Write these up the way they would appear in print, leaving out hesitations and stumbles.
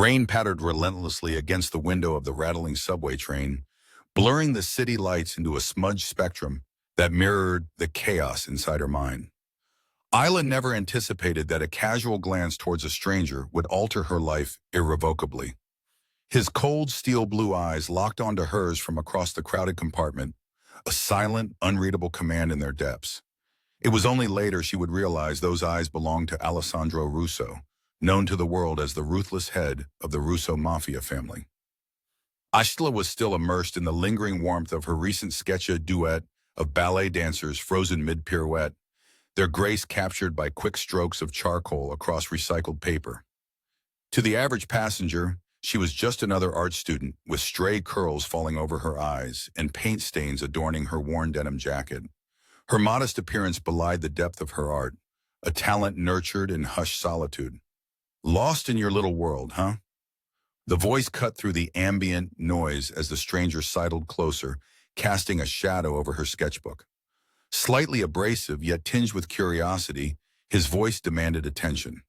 Rain pattered relentlessly against the window of the rattling subway train, blurring the city lights into a smudged spectrum that mirrored the chaos inside her mind. Isla never anticipated that a casual glance towards a stranger would alter her life irrevocably. His cold steel blue eyes locked onto hers from across the crowded compartment, a silent, unreadable command in their depths. It was only later she would realize those eyes belonged to Alessandro Russo, known to the world as the ruthless head of the Russo Mafia family. Ashla was still immersed in the lingering warmth of her recent sketcha duet of ballet dancers frozen mid-pirouette, their grace captured by quick strokes of charcoal across recycled paper. To the average passenger, she was just another art student with stray curls falling over her eyes and paint stains adorning her worn denim jacket. Her modest appearance belied the depth of her art, a talent nurtured in hushed solitude. Lost in your little world, huh? The voice cut through the ambient noise as the stranger sidled closer, casting a shadow over her sketchbook. Slightly abrasive, yet tinged with curiosity, his voice demanded attention.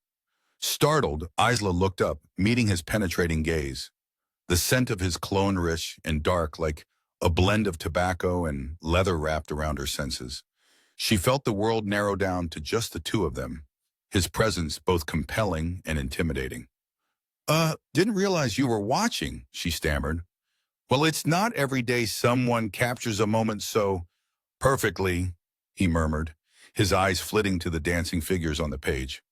Startled, Isla looked up, meeting his penetrating gaze. The scent of his cologne rich and dark, like a blend of tobacco and leather wrapped around her senses. She felt the world narrow down to just the two of them, his presence both compelling and intimidating. Didn't realize you were watching," she stammered. "Well, it's not every day someone captures a moment so perfectly," he murmured, his eyes flitting to the dancing figures on the page.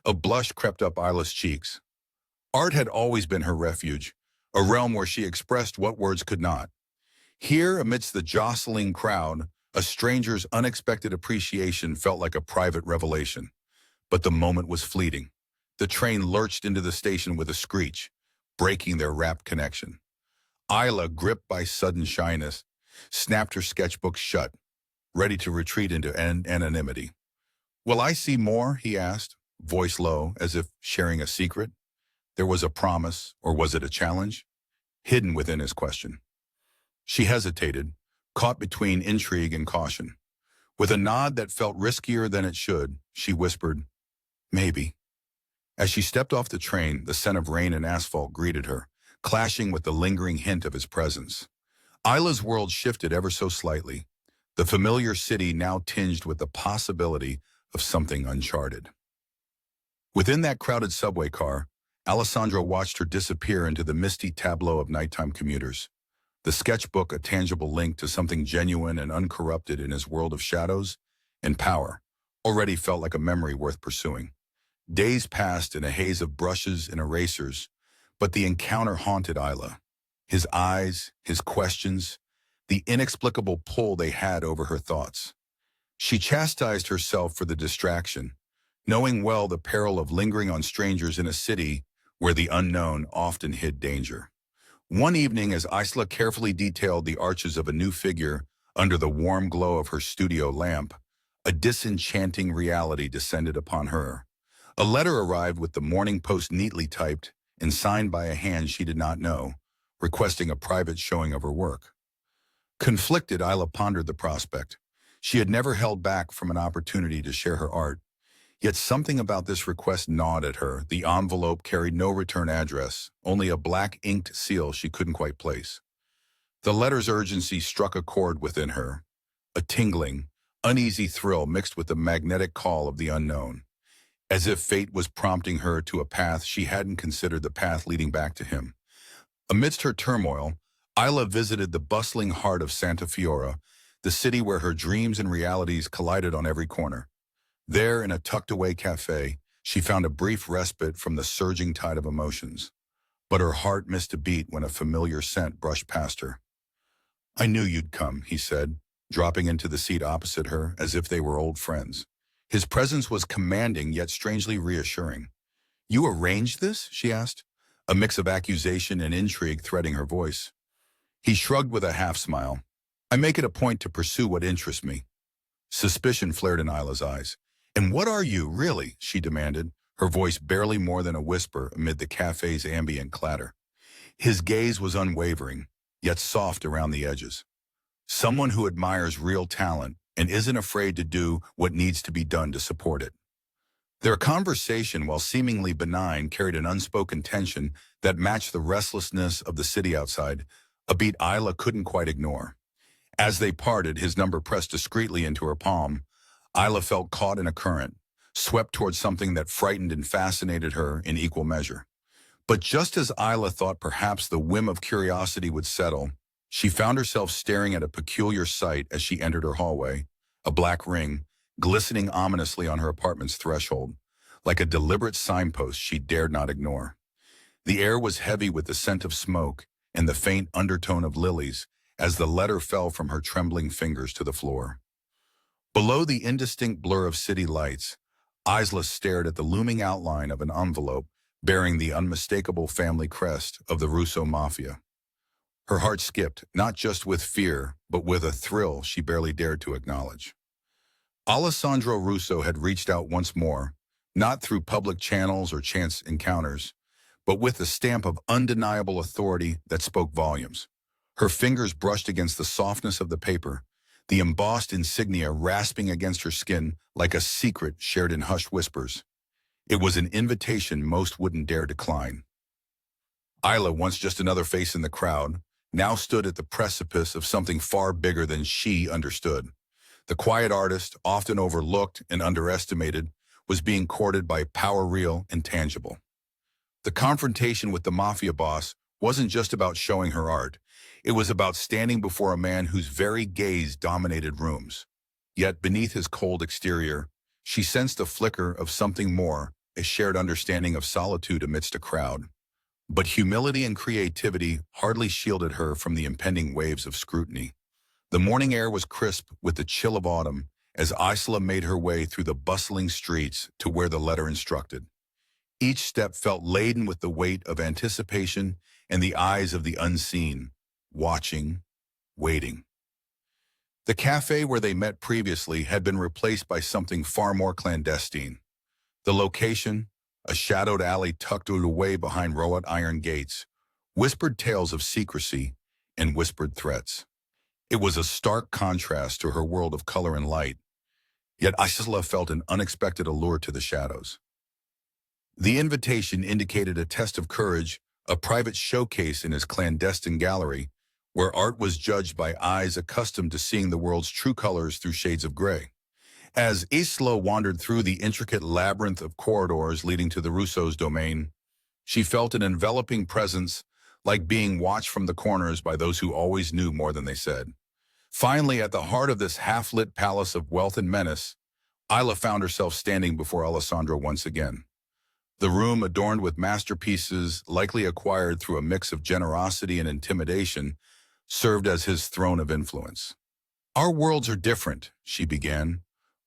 A blush crept up Isla's cheeks. Art had always been her refuge, a realm where she expressed what words could not. Here, amidst the jostling crowd, a stranger's unexpected appreciation felt like a private revelation. But the moment was fleeting. The train lurched into the station with a screech, breaking their rapt connection. Isla, gripped by sudden shyness, snapped her sketchbook shut, ready to retreat into anonymity. "Will I see more?" he asked, voice low, as if sharing a secret. There was a promise, or was it a challenge, hidden within his question. She hesitated, caught between intrigue and caution. With a nod that felt riskier than it should, she whispered, "Maybe." As she stepped off the train, the scent of rain and asphalt greeted her, clashing with the lingering hint of his presence. Isla's world shifted ever so slightly, the familiar city now tinged with the possibility of something uncharted. Within that crowded subway car, Alessandro watched her disappear into the misty tableau of nighttime commuters. The sketchbook, a tangible link to something genuine and uncorrupted in his world of shadows and power, already felt like a memory worth pursuing. Days passed in a haze of brushes and erasers, but the encounter haunted Isla. His eyes, his questions, the inexplicable pull they had over her thoughts. She chastised herself for the distraction, knowing well the peril of lingering on strangers in a city where the unknown often hid danger. One evening, as Isla carefully detailed the arches of a new figure under the warm glow of her studio lamp, a disenchanting reality descended upon her. A letter arrived with the Morning Post neatly typed and signed by a hand she did not know, requesting a private showing of her work. Conflicted, Isla pondered the prospect. She had never held back from an opportunity to share her art, yet something about this request gnawed at her. The envelope carried no return address, only a black inked seal she couldn't quite place. The letter's urgency struck a chord within her, a tingling, uneasy thrill mixed with the magnetic call of the unknown. As if fate was prompting her to a path she hadn't considered, the path leading back to him. Amidst her turmoil, Isla visited the bustling heart of Santa Fiora, the city where her dreams and realities collided on every corner. There, in a tucked-away cafe, she found a brief respite from the surging tide of emotions. But her heart missed a beat when a familiar scent brushed past her. "I knew you'd come," he said, dropping into the seat opposite her as if they were old friends. His presence was commanding yet strangely reassuring. "You arranged this?" she asked, a mix of accusation and intrigue threading her voice. He shrugged with a half-smile. "I make it a point to pursue what interests me." Suspicion flared in Isla's eyes. "And what are you, really?" she demanded, her voice barely more than a whisper amid the cafe's ambient clatter. His gaze was unwavering, yet soft around the edges. "Someone who admires real talent and isn't afraid to do what needs to be done to support it." Their conversation, while seemingly benign, carried an unspoken tension that matched the restlessness of the city outside, a beat Isla couldn't quite ignore. As they parted, his number pressed discreetly into her palm. Isla felt caught in a current, swept towards something that frightened and fascinated her in equal measure. But just as Isla thought perhaps the whim of curiosity would settle, she found herself staring at a peculiar sight as she entered her hallway, a black ring, glistening ominously on her apartment's threshold, like a deliberate signpost she dared not ignore. The air was heavy with the scent of smoke and the faint undertone of lilies as the letter fell from her trembling fingers to the floor. Below the indistinct blur of city lights, Isla stared at the looming outline of an envelope bearing the unmistakable family crest of the Russo Mafia. Her heart skipped, not just with fear, but with a thrill she barely dared to acknowledge. Alessandro Russo had reached out once more, not through public channels or chance encounters, but with a stamp of undeniable authority that spoke volumes. Her fingers brushed against the softness of the paper, the embossed insignia rasping against her skin like a secret shared in hushed whispers. It was an invitation most wouldn't dare decline. Isla, once just another face in the crowd, now stood at the precipice of something far bigger than she understood. The quiet artist, often overlooked and underestimated, was being courted by power real and tangible. The confrontation with the mafia boss wasn't just about showing her art. It was about standing before a man whose very gaze dominated rooms. Yet beneath his cold exterior, she sensed a flicker of something more, a shared understanding of solitude amidst a crowd. But humility and creativity hardly shielded her from the impending waves of scrutiny. The morning air was crisp with the chill of autumn as Isla made her way through the bustling streets to where the letter instructed. Each step felt laden with the weight of anticipation and the eyes of the unseen, watching, waiting. The cafe where they met previously had been replaced by something far more clandestine. The location, a shadowed alley tucked away behind wrought iron gates, whispered tales of secrecy and whispered threats. It was a stark contrast to her world of color and light, yet Isla felt an unexpected allure to the shadows. The invitation indicated a test of courage, a private showcase in his clandestine gallery, where art was judged by eyes accustomed to seeing the world's true colors through shades of gray. As Isla wandered through the intricate labyrinth of corridors leading to the Russo's domain, she felt an enveloping presence, like being watched from the corners by those who always knew more than they said. Finally, at the heart of this half-lit palace of wealth and menace, Isla found herself standing before Alessandro once again. The room, adorned with masterpieces likely acquired through a mix of generosity and intimidation, served as his throne of influence. "Our worlds are different," she began,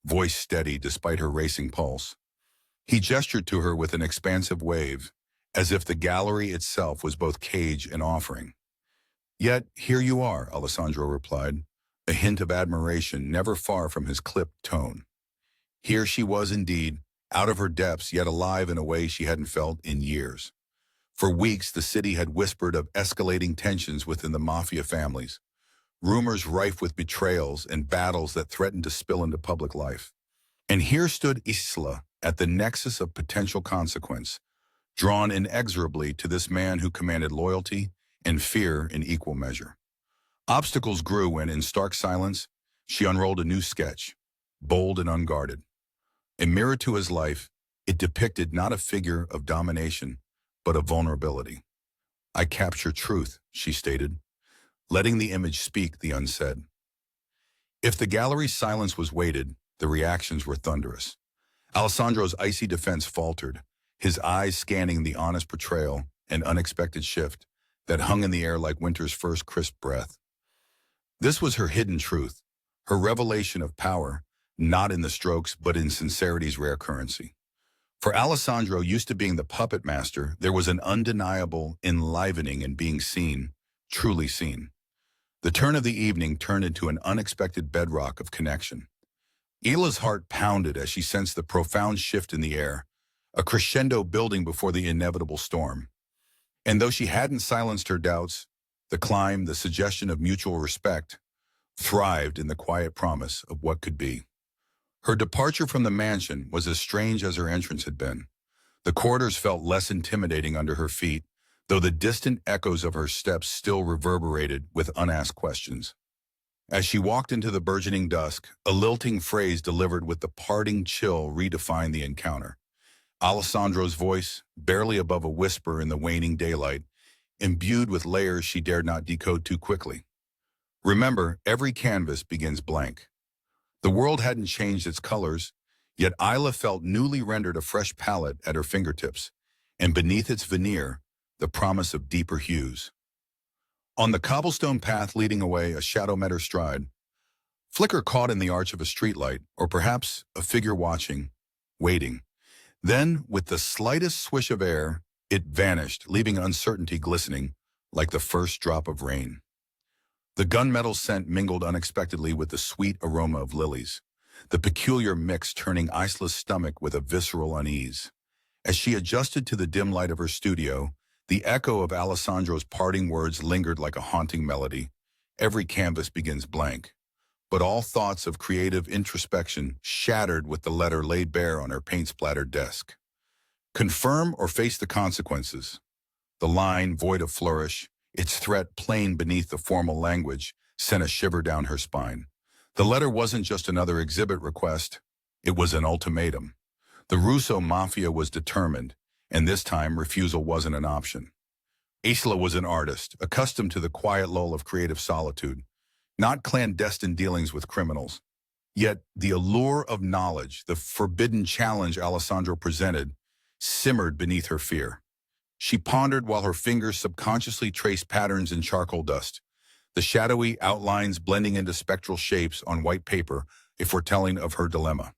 voice steady despite her racing pulse. He gestured to her with an expansive wave, as if the gallery itself was both cage and offering. "Yet here you are," Alessandro replied, a hint of admiration never far from his clipped tone. Here she was indeed, out of her depths yet alive in a way she hadn't felt in years. For weeks, the city had whispered of escalating tensions within the mafia families, rumors rife with betrayals and battles that threatened to spill into public life. And here stood Isla at the nexus of potential consequence, drawn inexorably to this man who commanded loyalty and fear in equal measure. Obstacles grew when, in stark silence, she unrolled a new sketch, bold and unguarded. A mirror to his life, it depicted not a figure of domination, but of vulnerability. "I capture truth," she stated, letting the image speak the unsaid. If the gallery's silence was weighted, the reactions were thunderous. Alessandro's icy defense faltered, his eyes scanning the honest portrayal and unexpected shift that hung in the air like winter's first crisp breath. This was her hidden truth, her revelation of power, not in the strokes but in sincerity's rare currency. For Alessandro, used to being the puppet master, there was an undeniable enlivening in being seen, truly seen. The turn of the evening turned into an unexpected bedrock of connection. Ila's heart pounded as she sensed the profound shift in the air, a crescendo building before the inevitable storm. And though she hadn't silenced her doubts, the climb, the suggestion of mutual respect, thrived in the quiet promise of what could be. Her departure from the mansion was as strange as her entrance had been. The corridors felt less intimidating under her feet, though the distant echoes of her steps still reverberated with unasked questions. As she walked into the burgeoning dusk, a lilting phrase delivered with the parting chill redefined the encounter. Alessandro's voice, barely above a whisper in the waning daylight, imbued with layers she dared not decode too quickly. Remember, every canvas begins blank. The world hadn't changed its colors, yet Isla felt newly rendered a fresh palette at her fingertips, and beneath its veneer, the promise of deeper hues. On the cobblestone path leading away, a shadow met her stride. Flicker caught in the arch of a streetlight, or perhaps a figure watching, waiting. Then, with the slightest swish of air, it vanished, leaving uncertainty glistening like the first drop of rain. The gunmetal scent mingled unexpectedly with the sweet aroma of lilies, the peculiar mix turning Isla's stomach with a visceral unease. As she adjusted to the dim light of her studio, the echo of Alessandro's parting words lingered like a haunting melody. Every canvas begins blank, but all thoughts of creative introspection shattered with the letter laid bare on her paint-splattered desk. Confirm or face the consequences. The line, void of flourish, its threat plain beneath the formal language, sent a shiver down her spine. The letter wasn't just another exhibit request, it was an ultimatum. The Russo Mafia was determined, and this time refusal wasn't an option. Isla was an artist, accustomed to the quiet lull of creative solitude, not clandestine dealings with criminals. Yet the allure of knowledge, the forbidden challenge Alessandro presented, simmered beneath her fear. She pondered while her fingers subconsciously traced patterns in charcoal dust, the shadowy outlines blending into spectral shapes on white paper, a foretelling of her dilemma.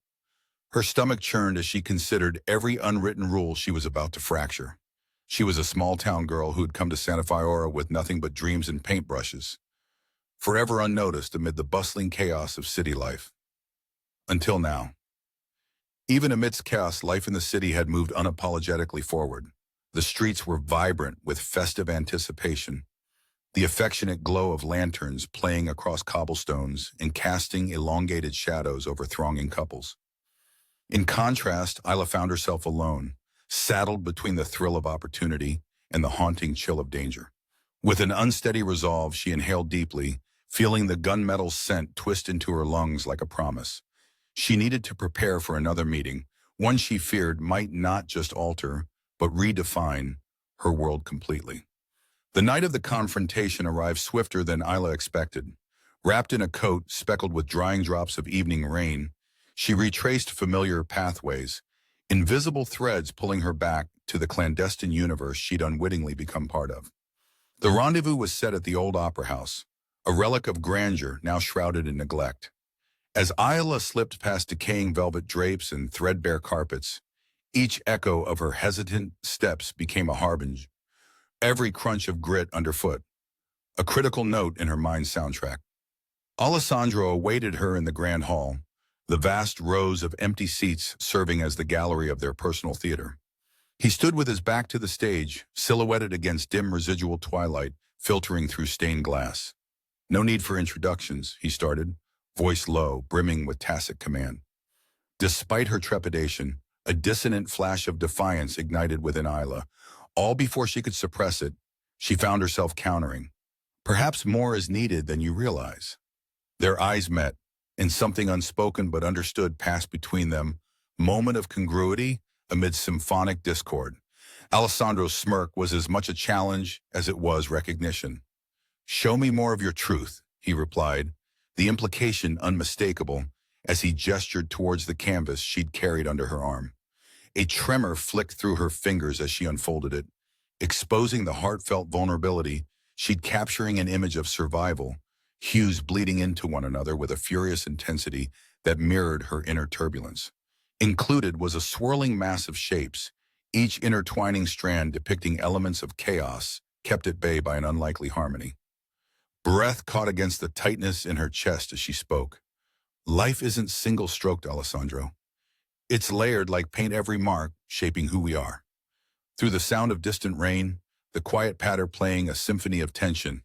Her stomach churned as she considered every unwritten rule she was about to fracture. She was a small-town girl who had come to Santa Fiora with nothing but dreams and paintbrushes, forever unnoticed amid the bustling chaos of city life. Until now. Even amidst chaos, life in the city had moved unapologetically forward. The streets were vibrant with festive anticipation, the affectionate glow of lanterns playing across cobblestones and casting elongated shadows over thronging couples. In contrast, Isla found herself alone, saddled between the thrill of opportunity and the haunting chill of danger. With an unsteady resolve, she inhaled deeply, feeling the gunmetal scent twist into her lungs like a promise. She needed to prepare for another meeting, one she feared might not just alter, but redefine her world completely. The night of the confrontation arrived swifter than Isla expected. Wrapped in a coat speckled with drying drops of evening rain, she retraced familiar pathways, invisible threads pulling her back to the clandestine universe she'd unwittingly become part of. The rendezvous was set at the old opera house, a relic of grandeur now shrouded in neglect. As Isla slipped past decaying velvet drapes and threadbare carpets, each echo of her hesitant steps became a harbinger, every crunch of grit underfoot, a critical note in her mind's soundtrack. Alessandro awaited her in the grand hall, the vast rows of empty seats serving as the gallery of their personal theater. He stood with his back to the stage, silhouetted against dim residual twilight filtering through stained glass. "No need for introductions," he started, voice low, brimming with tacit command. Despite her trepidation, a dissonant flash of defiance ignited within Isla. All before she could suppress it, she found herself countering. "Perhaps more is needed than you realize." Their eyes met, and something unspoken but understood passed between them, moment of congruity amid symphonic discord. Alessandro's smirk was as much a challenge as it was recognition. "Show me more of your truth," he replied, the implication unmistakable as he gestured towards the canvas she'd carried under her arm. A tremor flicked through her fingers as she unfolded it, exposing the heartfelt vulnerability she'd capturing an image of survival, hues bleeding into one another with a furious intensity that mirrored her inner turbulence. Included was a swirling mass of shapes, each intertwining strand depicting elements of chaos kept at bay by an unlikely harmony. Breath caught against the tightness in her chest as she spoke. "Life isn't single-stroked, Alessandro. It's layered like paint, every mark shaping who we are." Through the sound of distant rain, the quiet patter playing a symphony of tension,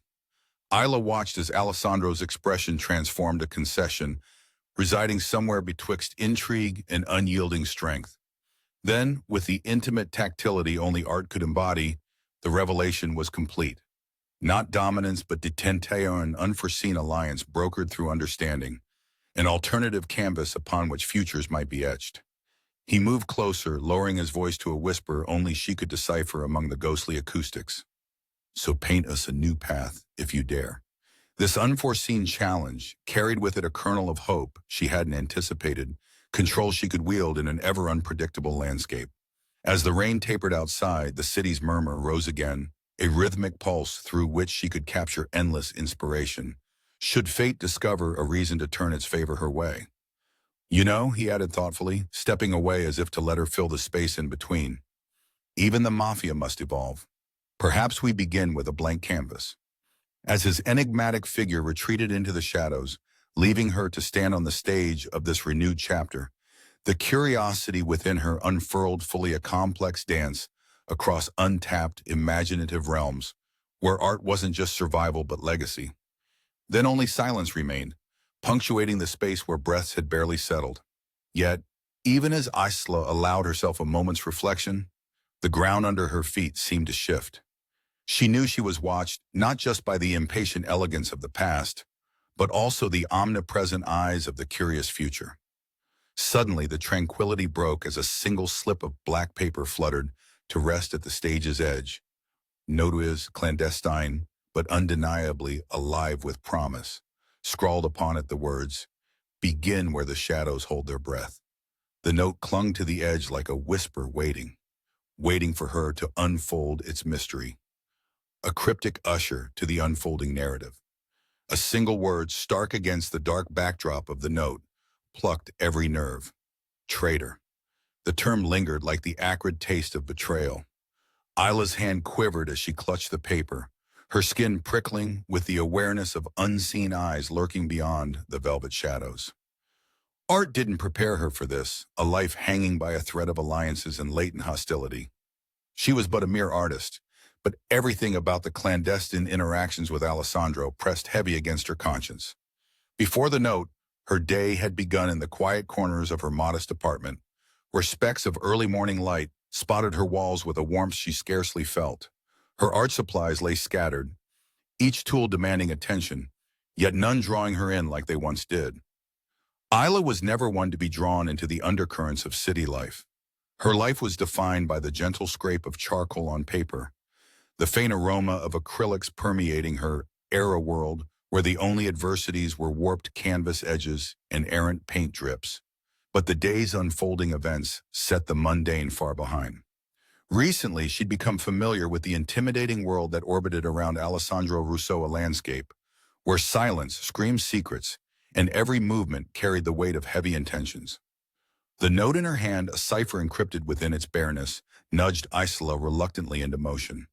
Isla watched as Alessandro's expression transformed a concession, residing somewhere betwixt intrigue and unyielding strength. Then, with the intimate tactility only art could embody, the revelation was complete. Not dominance, but detente, an unforeseen alliance brokered through understanding, an alternative canvas upon which futures might be etched. He moved closer, lowering his voice to a whisper only she could decipher among the ghostly acoustics. So paint us a new path, if you dare. This unforeseen challenge carried with it a kernel of hope she hadn't anticipated, control she could wield in an ever unpredictable landscape. As the rain tapered outside, the city's murmur rose again, a rhythmic pulse through which she could capture endless inspiration. Should fate discover a reason to turn its favor her way? You know, he added thoughtfully, stepping away as if to let her fill the space in between. Even the Mafia must evolve. Perhaps we begin with a blank canvas. As his enigmatic figure retreated into the shadows, leaving her to stand on the stage of this renewed chapter, the curiosity within her unfurled fully a complex dance across untapped, imaginative realms, where art wasn't just survival but legacy. Then only silence remained, punctuating the space where breaths had barely settled. Yet, even as Isla allowed herself a moment's reflection, the ground under her feet seemed to shift. She knew she was watched not just by the impatient elegance of the past, but also the omnipresent eyes of the curious future. Suddenly, the tranquility broke as a single slip of black paper fluttered to rest at the stage's edge. Notice clandestine, but undeniably alive with promise. Scrawled upon it the words, "Begin where the shadows hold their breath." The note clung to the edge like a whisper waiting for her to unfold its mystery. A cryptic usher to the unfolding narrative. A single word, stark against the dark backdrop of the note, plucked every nerve. Traitor. The term lingered like the acrid taste of betrayal. Isla's hand quivered as she clutched the paper, her skin prickling with the awareness of unseen eyes lurking beyond the velvet shadows. Art didn't prepare her for this, a life hanging by a thread of alliances and latent hostility. She was but a mere artist, but everything about the clandestine interactions with Alessandro pressed heavy against her conscience. Before the note, her day had begun in the quiet corners of her modest apartment, where specks of early morning light spotted her walls with a warmth she scarcely felt. Her art supplies lay scattered, each tool demanding attention, yet none drawing her in like they once did. Isla was never one to be drawn into the undercurrents of city life. Her life was defined by the gentle scrape of charcoal on paper, the faint aroma of acrylics permeating her era world where the only adversities were warped canvas edges and errant paint drips. But the day's unfolding events set the mundane far behind. Recently, she'd become familiar with the intimidating world that orbited around Alessandro Rousseau landscape, where silence screamed secrets and every movement carried the weight of heavy intentions. The note in her hand, a cipher encrypted within its bareness, nudged Isla reluctantly into motion.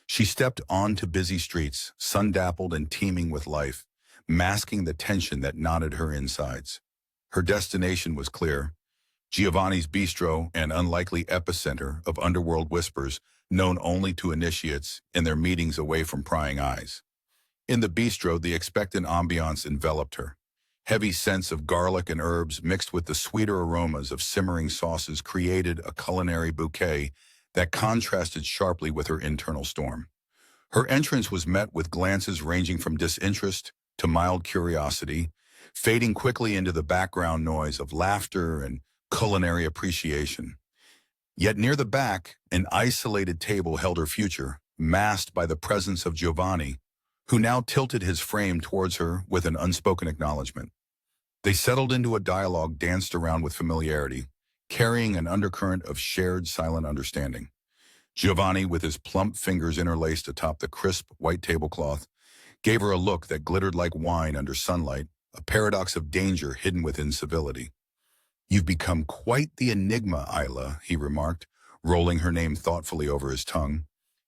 She stepped onto busy streets, sun-dappled and teeming with life, masking the tension that knotted her insides. Her destination was clear: Giovanni's bistro, an unlikely epicenter of underworld whispers known only to initiates in their meetings away from prying eyes. In the bistro, the expectant ambiance enveloped her. Heavy scents of garlic and herbs mixed with the sweeter aromas of simmering sauces created a culinary bouquet that contrasted sharply with her internal storm. Her entrance was met with glances ranging from disinterest to mild curiosity, fading quickly into the background noise of laughter and culinary appreciation. Yet near the back, an isolated table held her future, masked by the presence of Giovanni, who now tilted his frame towards her with an unspoken acknowledgement. They settled into a dialogue danced around with familiarity, carrying an undercurrent of shared silent understanding. Giovanni, with his plump fingers interlaced atop the crisp white tablecloth, gave her a look that glittered like wine under sunlight, a paradox of danger hidden within civility. "You've become quite the enigma, Isla," he remarked, rolling her name thoughtfully over his tongue.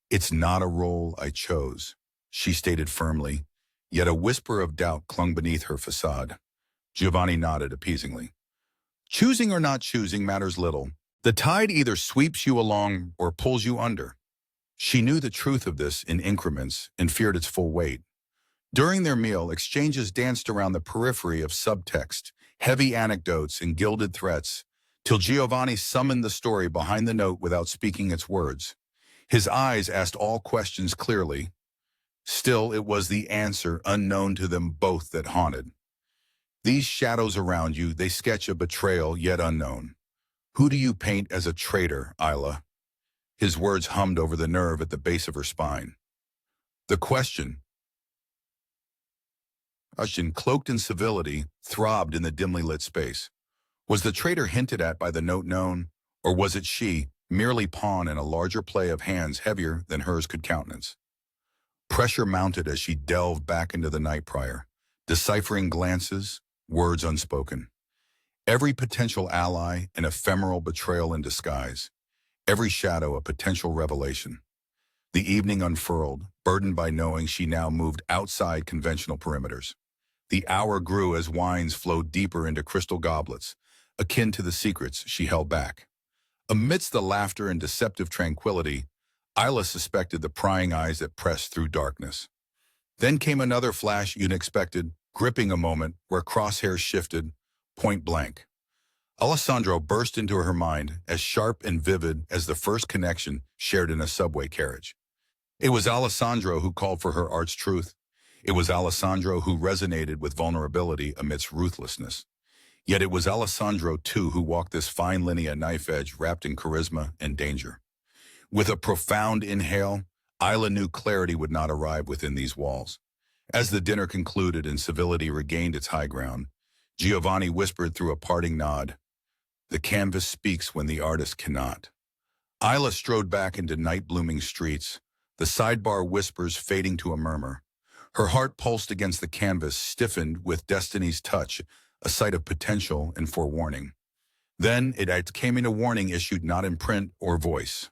"It's not a role I chose," she stated firmly, yet a whisper of doubt clung beneath her facade. Giovanni nodded appeasingly. "Choosing or not choosing matters little. The tide either sweeps you along or pulls you under." She knew the truth of this in increments and feared its full weight. During their meal, exchanges danced around the periphery of subtext, heavy anecdotes and gilded threats, till Giovanni summoned the story behind the note without speaking its words. His eyes asked all questions clearly. Still, it was the answer unknown to them both that haunted. These shadows around you, they sketch a betrayal yet unknown. Who do you paint as a traitor, Isla? His words hummed over the nerve at the base of her spine. The question, cloaked in civility, throbbed in the dimly lit space. Was the traitor hinted at by the note known, or was it she, merely pawn in a larger play of hands heavier than hers could countenance? Pressure mounted as she delved back into the night prior, deciphering glances, words unspoken. Every potential ally an ephemeral betrayal in disguise, every shadow a potential revelation. The evening unfurled, burdened by knowing she now moved outside conventional perimeters. The hour grew as wines flowed deeper into crystal goblets, akin to the secrets she held back. Amidst the laughter and deceptive tranquility, Isla suspected the prying eyes that pressed through darkness. Then came another flash unexpected, gripping a moment where crosshairs shifted, point blank. Alessandro burst into her mind, as sharp and vivid as the first connection shared in a subway carriage. It was Alessandro who called for her arch truth. It was Alessandro who resonated with vulnerability amidst ruthlessness. Yet it was Alessandro, too, who walked this fine linear knife edge wrapped in charisma and danger. With a profound inhale, Isla knew clarity would not arrive within these walls. As the dinner concluded and civility regained its high ground, Giovanni whispered through a parting nod, "The canvas speaks when the artist cannot." Isla strode back into night-blooming streets, the sidebar whispers fading to a murmur. Her heart pulsed against the canvas, stiffened with destiny's touch, a sight of potential and forewarning. Then it came in a warning issued not in print or voice.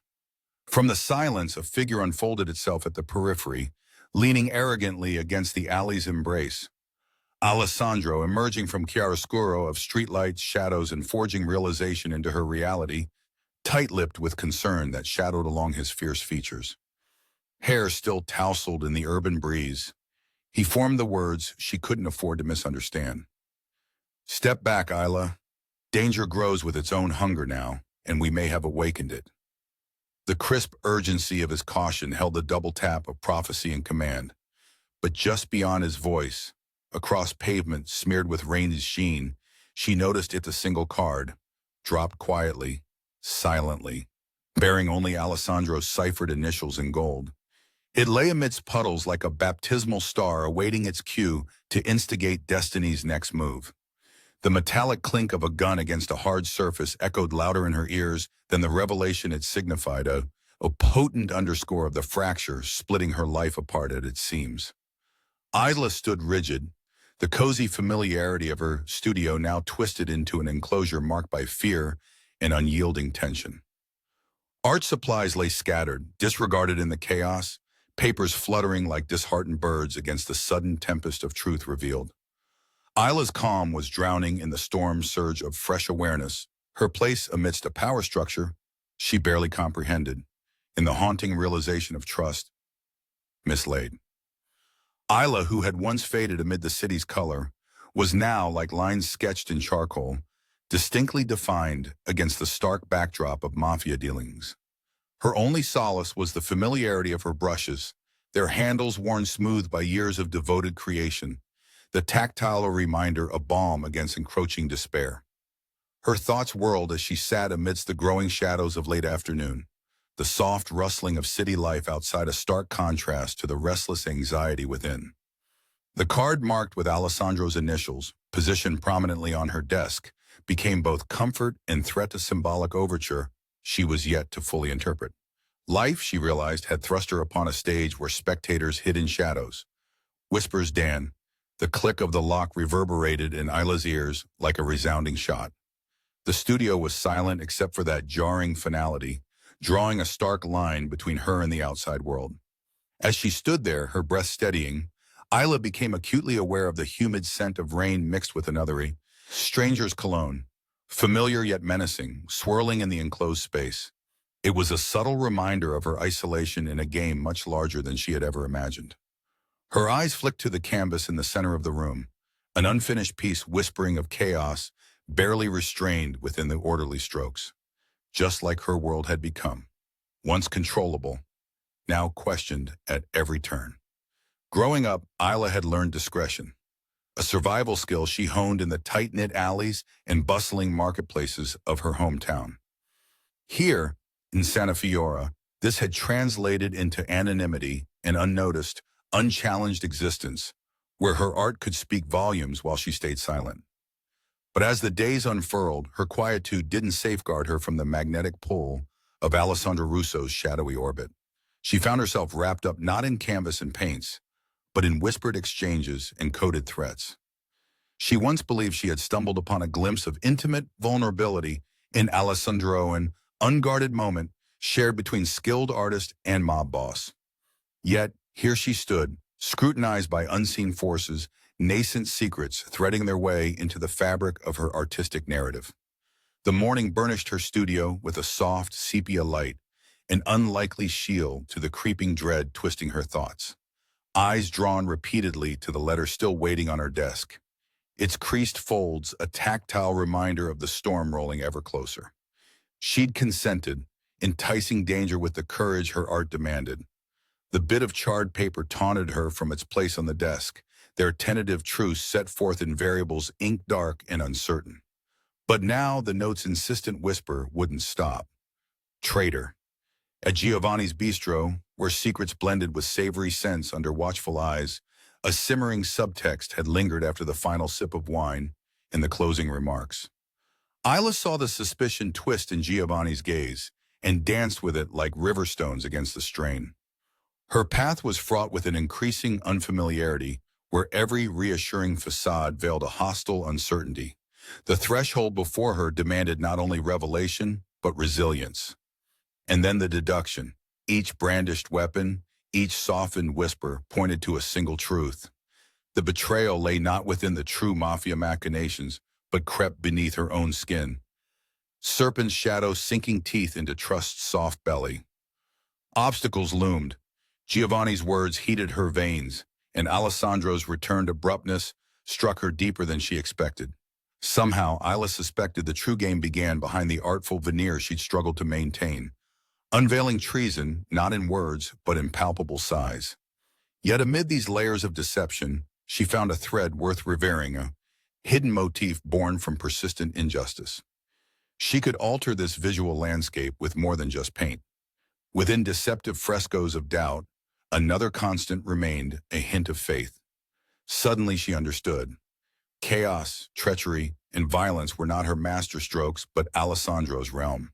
From the silence, a figure unfolded itself at the periphery, leaning arrogantly against the alley's embrace. Alessandro, emerging from chiaroscuro of streetlights, shadows, and forging realization into her reality, tight-lipped with concern that shadowed along his fierce features. Hair still tousled in the urban breeze, he formed the words she couldn't afford to misunderstand. "Step back, Isla. Danger grows with its own hunger now, and we may have awakened it." The crisp urgency of his caution held the double tap of prophecy and command. But just beyond his voice, across pavement smeared with rain's sheen, she noticed it a single card, dropped quietly, silently, bearing only Alessandro's ciphered initials in gold. It lay amidst puddles like a baptismal star awaiting its cue to instigate destiny's next move. The metallic clink of a gun against a hard surface echoed louder in her ears than the revelation it signified, a potent underscore of the fracture splitting her life apart at its seams. Isla stood rigid, the cozy familiarity of her studio now twisted into an enclosure marked by fear and unyielding tension. Art supplies lay scattered, disregarded in the chaos, papers fluttering like disheartened birds against the sudden tempest of truth revealed. Isla's calm was drowning in the storm surge of fresh awareness, her place amidst a power structure she barely comprehended, in the haunting realization of trust mislaid. Isla, who had once faded amid the city's color, was now, like lines sketched in charcoal, distinctly defined against the stark backdrop of Mafia dealings. Her only solace was the familiarity of her brushes, their handles worn smooth by years of devoted creation, the tactile reminder of balm against encroaching despair. Her thoughts whirled as she sat amidst the growing shadows of late afternoon, the soft rustling of city life outside a stark contrast to the restless anxiety within. The card marked with Alessandro's initials, positioned prominently on her desk, became both comfort and threat to symbolic overture she was yet to fully interpret. Life, she realized, had thrust her upon a stage where spectators hid in shadows. Whispers Dan. The click of the lock reverberated in Isla's ears like a resounding shot. The studio was silent except for that jarring finality, drawing a stark line between her and the outside world. As she stood there, her breath steadying, Isla became acutely aware of the humid scent of rain mixed with another stranger's cologne, familiar yet menacing, swirling in the enclosed space. It was a subtle reminder of her isolation in a game much larger than she had ever imagined. Her eyes flicked to the canvas in the center of the room, an unfinished piece whispering of chaos, barely restrained within the orderly strokes, just like her world had become, once controllable, now questioned at every turn. Growing up, Isla had learned discretion, a survival skill she honed in the tight-knit alleys and bustling marketplaces of her hometown. Here, in Santa Fiora, this had translated into anonymity and unnoticed, unchallenged existence, where her art could speak volumes while she stayed silent. But as the days unfurled, her quietude didn't safeguard her from the magnetic pull of Alessandro Russo's shadowy orbit. She found herself wrapped up not in canvas and paints, but in whispered exchanges and coded threats. She once believed she had stumbled upon a glimpse of intimate vulnerability in Alessandro, an unguarded moment shared between skilled artist and mob boss. Yet, here she stood, scrutinized by unseen forces, nascent secrets threading their way into the fabric of her artistic narrative. The morning burnished her studio with a soft sepia light, an unlikely shield to the creeping dread twisting her thoughts. Eyes drawn repeatedly to the letter still waiting on her desk, its creased folds a tactile reminder of the storm rolling ever closer. She'd consented, enticing danger with the courage her art demanded. The bit of charred paper taunted her from its place on the desk, their tentative truce set forth in variables ink-dark and uncertain. But now the note's insistent whisper wouldn't stop. Traitor. At Giovanni's bistro, where secrets blended with savory scents under watchful eyes, a simmering subtext had lingered after the final sip of wine and the closing remarks. Isla saw the suspicion twist in Giovanni's gaze and danced with it like river stones against the strain. Her path was fraught with an increasing unfamiliarity where every reassuring facade veiled a hostile uncertainty. The threshold before her demanded not only revelation, but resilience. And then the deduction. Each brandished weapon, each softened whisper pointed to a single truth. The betrayal lay not within the true Mafia machinations, but crept beneath her own skin. Serpent's shadow sinking teeth into trust's soft belly. Obstacles loomed. Giovanni's words heated her veins, and Alessandro's returned abruptness struck her deeper than she expected. Somehow, Isla suspected the true game began behind the artful veneer she'd struggled to maintain, unveiling treason not in words but in palpable size. Yet amid these layers of deception, she found a thread worth revering, a hidden motif born from persistent injustice. She could alter this visual landscape with more than just paint. Within deceptive frescoes of doubt, another constant remained, a hint of faith. Suddenly she understood. Chaos, treachery, and violence were not her masterstrokes, but Alessandro's realm.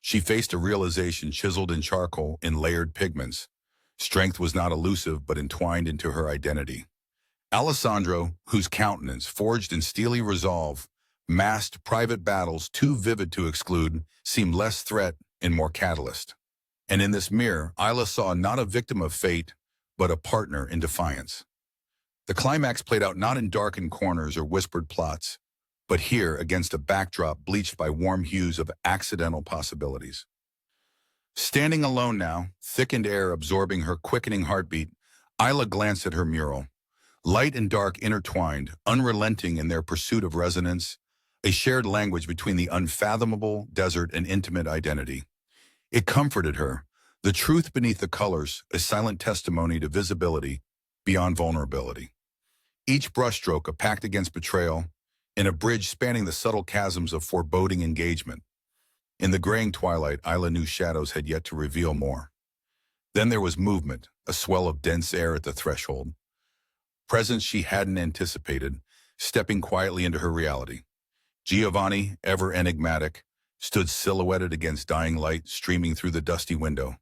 She faced a realization chiseled in charcoal in layered pigments. Strength was not elusive, but entwined into her identity. Alessandro, whose countenance, forged in steely resolve, masked private battles too vivid to exclude, seemed less threat and more catalyst. And in this mirror, Isla saw not a victim of fate, but a partner in defiance. The climax played out not in darkened corners or whispered plots, but here against a backdrop bleached by warm hues of accidental possibilities. Standing alone now, thickened air absorbing her quickening heartbeat, Isla glanced at her mural. Light and dark intertwined, unrelenting in their pursuit of resonance, a shared language between the unfathomable desert and intimate identity. It comforted her, the truth beneath the colors, a silent testimony to visibility beyond vulnerability. Each brushstroke a pact against betrayal, and a bridge spanning the subtle chasms of foreboding engagement. In the graying twilight, Isla knew shadows had yet to reveal more. Then there was movement, a swell of dense air at the threshold. Presence she hadn't anticipated, stepping quietly into her reality. Giovanni, ever enigmatic, stood silhouetted against dying light streaming through the dusty window,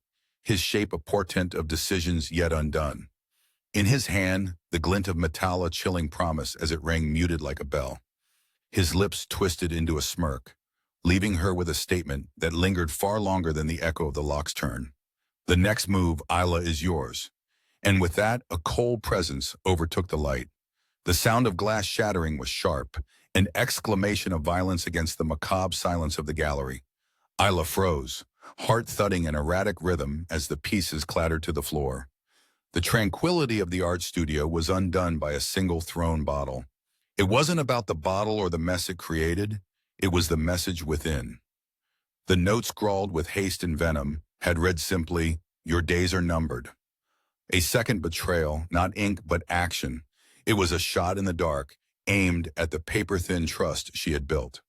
his shape a portent of decisions yet undone. In his hand, the glint of metal a chilling promise as it rang muted like a bell. His lips twisted into a smirk, leaving her with a statement that lingered far longer than the echo of the lock's turn. The next move, Isla, is yours. And with that, a cold presence overtook the light. The sound of glass shattering was sharp, an exclamation of violence against the macabre silence of the gallery. Isla froze, heart thudding in erratic rhythm as the pieces clattered to the floor. The tranquility of the art studio was undone by a single thrown bottle. It wasn't about the bottle or the mess it created, it was the message within. The note scrawled with haste and venom had read simply, "Your days are numbered." A second betrayal, not ink but action. It was a shot in the dark, aimed at the paper-thin trust she had built.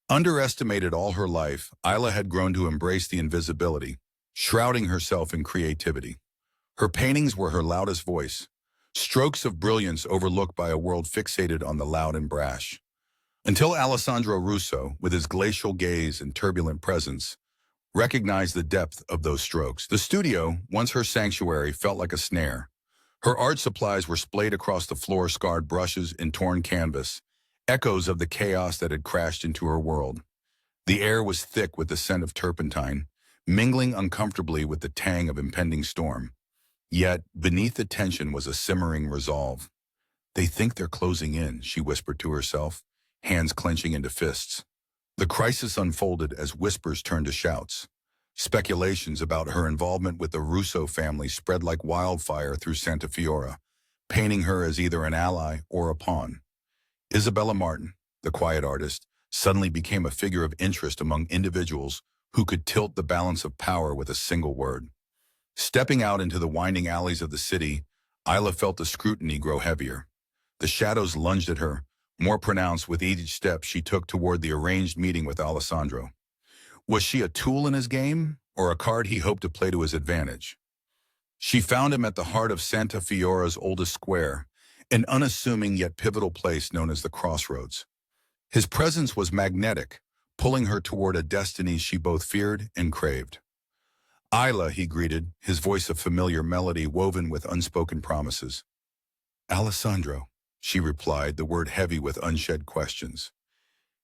Underestimated all her life, Isla had grown to embrace the invisibility, shrouding herself in creativity. Her paintings were her loudest voice, strokes of brilliance overlooked by a world fixated on the loud and brash. Until Alessandro Russo, with his glacial gaze and turbulent presence, recognized the depth of those strokes. The studio, once her sanctuary, felt like a snare. Her art supplies were splayed across the floor, scarred brushes and torn canvas, echoes of the chaos that had crashed into her world. The air was thick with the scent of turpentine, mingling uncomfortably with the tang of impending storm. Yet, beneath the tension was a simmering resolve. "They think they're closing in," she whispered to herself, hands clenching into fists. The crisis unfolded as whispers turned to shouts. Speculations about her involvement with the Russo family spread like wildfire through Santa Fiora, painting her as either an ally or a pawn. Isabella Martin, the quiet artist, suddenly became a figure of interest among individuals who could tilt the balance of power with a single word. Stepping out into the winding alleys of the city, Isla felt the scrutiny grow heavier. The shadows lunged at her, more pronounced with each step she took toward the arranged meeting with Alessandro. Was she a tool in his game, or a card he hoped to play to his advantage? She found him at the heart of Santa Fiora's oldest square, an unassuming yet pivotal place known as the Crossroads. His presence was magnetic, pulling her toward a destiny she both feared and craved. "Isla," he greeted, his voice a familiar melody woven with unspoken promises. "Alessandro," she replied, the word heavy with unshed questions.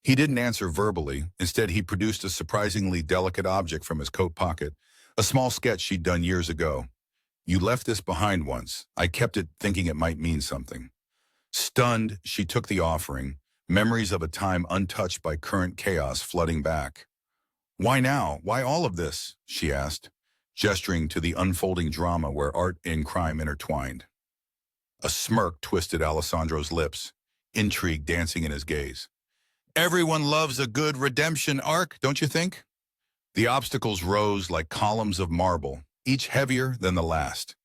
He didn't answer verbally. Instead, he produced a surprisingly delicate object from his coat pocket, a small sketch she'd done years ago. "You left this behind once. I kept it thinking it might mean something." Stunned, she took the offering, memories of a time untouched by current chaos flooding back. "Why now? Why all of this?" she asked, gesturing to the unfolding drama where art and crime intertwined. A smirk twisted Alessandro's lips, intrigue dancing in his gaze. "Everyone loves a good redemption arc, don't you think?" The obstacles rose like columns of marble, each heavier than the last.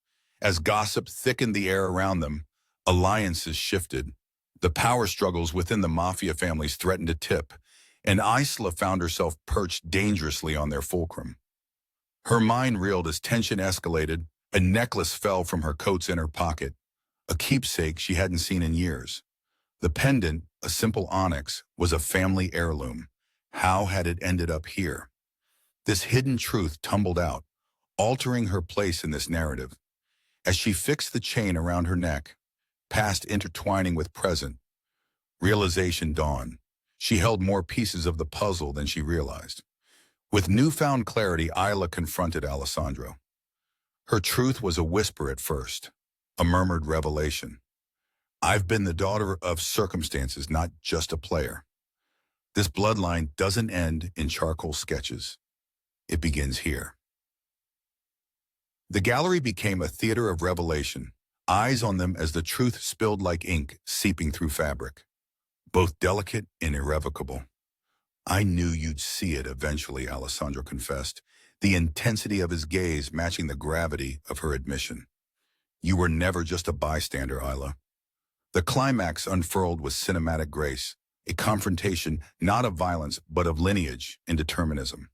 As gossip thickened the air around them, alliances shifted. The power struggles within the Mafia families threatened to tip, and Isla found herself perched dangerously on their fulcrum. Her mind reeled as tension escalated. A necklace fell from her coat's inner pocket, a keepsake she hadn't seen in years. The pendant, a simple onyx, was a family heirloom. How had it ended up here? This hidden truth tumbled out, altering her place in this narrative. As she fixed the chain around her neck, past intertwining with present, realization dawned. She held more pieces of the puzzle than she realized. With newfound clarity, Isla confronted Alessandro. Her truth was a whisper at first, a murmured revelation. "I've been the daughter of circumstances, not just a player. This bloodline doesn't end in charcoal sketches. It begins here." The gallery became a theater of revelation, eyes on them as the truth spilled like ink seeping through fabric, both delicate and irrevocable. "I knew you'd see it eventually," Alessandro confessed, the intensity of his gaze matching the gravity of her admission. "You were never just a bystander, Isla." The climax unfurled with cinematic grace, a confrontation not of violence but of lineage and determinism.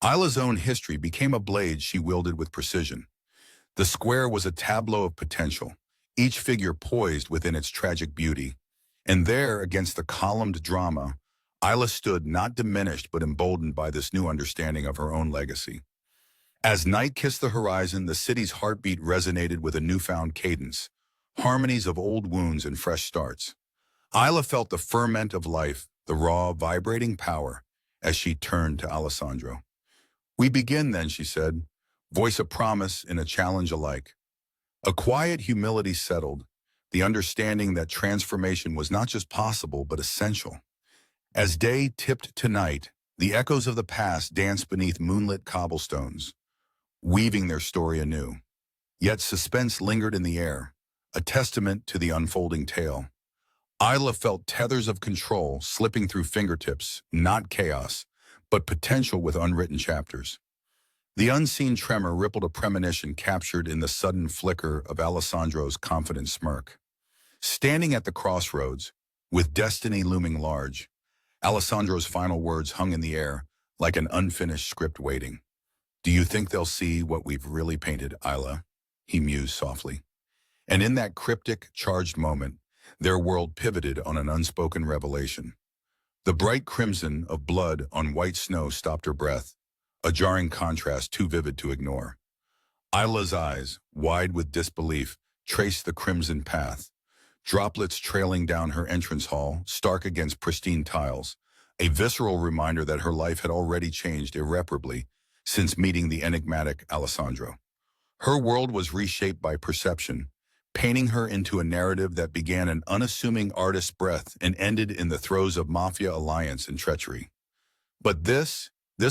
Isla's own history became a blade she wielded with precision. The square was a tableau of potential, each figure poised within its tragic beauty. And there, against the columned drama, Isla stood not diminished but emboldened by this new understanding of her own legacy. As night kissed the horizon, the city's heartbeat resonated with a newfound cadence, harmonies of old wounds and fresh starts. Isla felt the ferment of life, the raw, vibrating power, as she turned to Alessandro. "We begin then," she said, voice a promise and a challenge alike. A quiet humility settled, the understanding that transformation was not just possible but essential. As day tipped to night, the echoes of the past danced beneath moonlit cobblestones, weaving their story anew. Yet suspense lingered in the air, a testament to the unfolding tale. Isla felt tethers of control slipping through fingertips, not chaos, but potential with unwritten chapters. The unseen tremor rippled a premonition captured in the sudden flicker of Alessandro's confident smirk. Standing at the crossroads, with destiny looming large, Alessandro's final words hung in the air like an unfinished script waiting. "Do you think they'll see what we've really painted, Isla?" he mused softly. And in that cryptic, charged moment, their world pivoted on an unspoken revelation. The bright crimson of blood on white snow stopped her breath, a jarring contrast too vivid to ignore. Isla's eyes, wide with disbelief, traced the crimson path, droplets trailing down her entrance hall, stark against pristine tiles, a visceral reminder that her life had already changed irreparably since meeting the enigmatic Alessandro. Her world was reshaped by perception, painting her into a narrative that began an unassuming artist's breath and ended in the throes of Mafia alliance and treachery. But this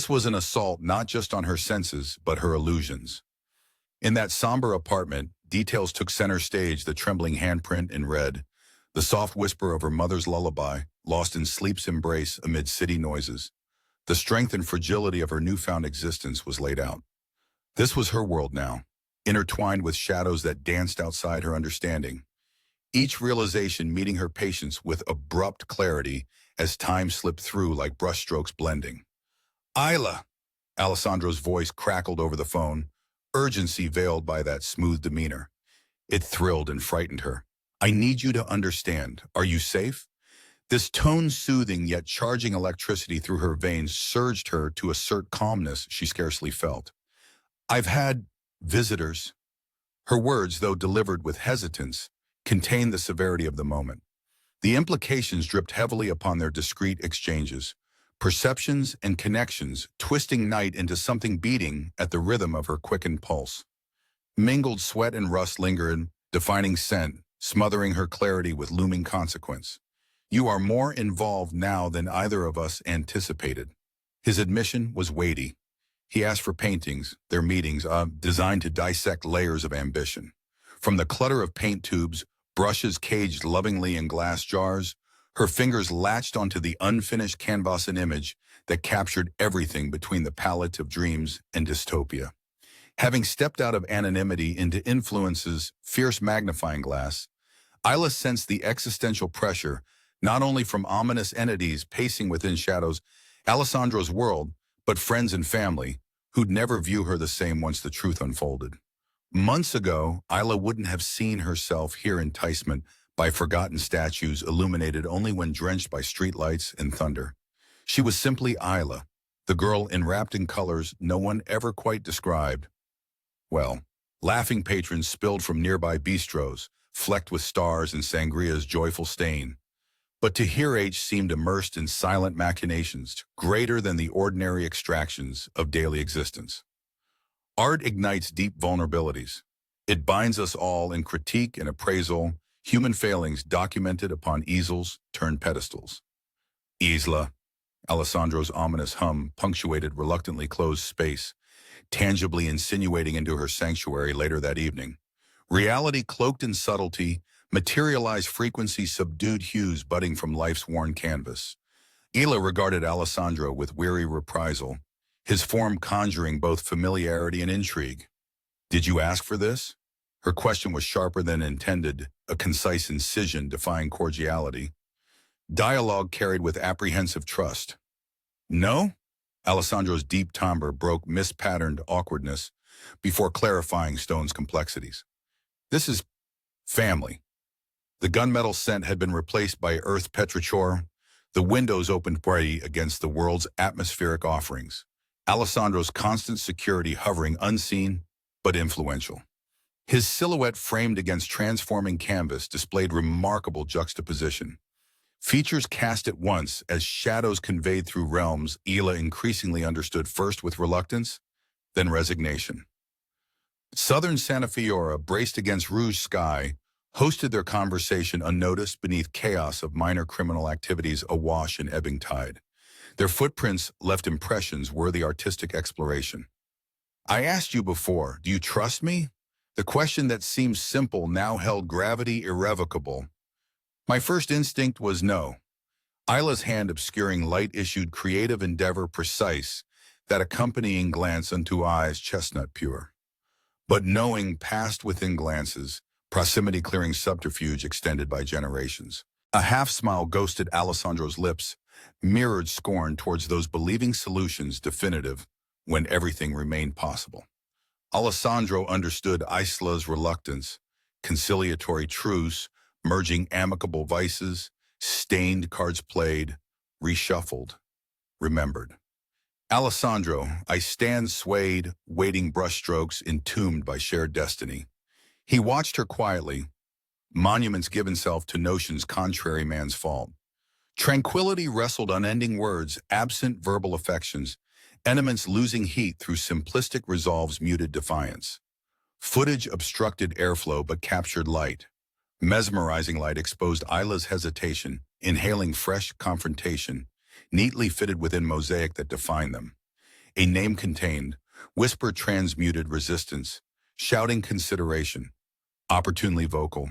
was an assault not just on her senses, but her illusions. In that somber apartment, details took center stage: the trembling handprint in red, the soft whisper of her mother's lullaby, lost in sleep's embrace amid city noises. The strength and fragility of her newfound existence was laid out. This was her world now, intertwined with shadows that danced outside her understanding, each realization meeting her patience with abrupt clarity as time slipped through like brushstrokes blending. "Isla!" Alessandro's voice crackled over the phone, urgency veiled by that smooth demeanor. It thrilled and frightened her. "I need you to understand. Are you safe?" This tone, soothing yet charging electricity through her veins, surged her to assert calmness she scarcely felt. "I've had visitors." Her words, though delivered with hesitance, contained the severity of the moment. The implications dripped heavily upon their discreet exchanges, perceptions and connections twisting night into something beating at the rhythm of her quickened pulse. Mingled sweat and rust lingered, defining scent, smothering her clarity with looming consequence. "You are more involved now than either of us anticipated." His admission was weighty. He asked for paintings, their meetings, designed to dissect layers of ambition. From the clutter of paint tubes, brushes caged lovingly in glass jars, her fingers latched onto the unfinished canvas an image that captured everything between the palette of dreams and dystopia. Having stepped out of anonymity into influence's fierce magnifying glass, Isla sensed the existential pressure, not only from ominous entities pacing within shadows Alessandro's world, but friends and family, who'd never view her the same once the truth unfolded. Months ago, Isla wouldn't have seen herself here enticement by forgotten statues illuminated only when drenched by streetlights and thunder. She was simply Isla, the girl enwrapped in colors no one ever quite described. Well, laughing patrons spilled from nearby bistros, flecked with stars and sangria's joyful stain. But Tahir seemed immersed in silent machinations, greater than the ordinary extractions of daily existence. Art ignites deep vulnerabilities. It binds us all in critique and appraisal, human failings documented upon easels turned pedestals. "Isla," Alessandro's ominous hum punctuated reluctantly closed space, tangibly insinuating into her sanctuary later that evening. Reality cloaked in subtlety, materialized frequency, subdued hues budding from life's worn canvas. Isla regarded Alessandro with weary reprisal, his form conjuring both familiarity and intrigue. "Did you ask for this?" Her question was sharper than intended, a concise incision defying cordiality. Dialogue carried with apprehensive trust. "No?" Alessandro's deep timbre broke mispatterned awkwardness before clarifying Stone's complexities. "This is family." The gunmetal scent had been replaced by earth petrichor. The windows opened brightly against the world's atmospheric offerings. Alessandro's constant security hovering unseen but influential. His silhouette framed against transforming canvas displayed remarkable juxtaposition. Features cast at once as shadows conveyed through realms Isla increasingly understood, first with reluctance, then resignation. Southern Santa Fiora, braced against rouge sky, hosted their conversation unnoticed beneath chaos of minor criminal activities awash in ebbing tide. Their footprints left impressions worthy artistic exploration. "I asked you before, do you trust me?" The question that seemed simple now held gravity irrevocable. My first instinct was no. Isla's hand obscuring light issued creative endeavor precise, that accompanying glance unto eyes chestnut pure. But knowing passed within glances, proximity clearing subterfuge extended by generations. A half-smile ghosted Alessandro's lips, mirrored scorn towards those believing solutions definitive when everything remained possible. Alessandro understood Isla's reluctance, conciliatory truce, merging amicable vices, stained cards played, reshuffled, remembered. Alessandro, I stand swayed, waiting brushstrokes entombed by shared destiny. He watched her quietly, monuments given self to notions contrary man's fault. Tranquility wrestled unending words, absent verbal affections, elements losing heat through simplistic resolves muted defiance. Footage obstructed airflow but captured light. Mesmerizing light exposed Isla's hesitation, inhaling fresh confrontation, neatly fitted within mosaic that defined them. A name contained, whisper transmuted resistance, shouting consideration, opportunely vocal.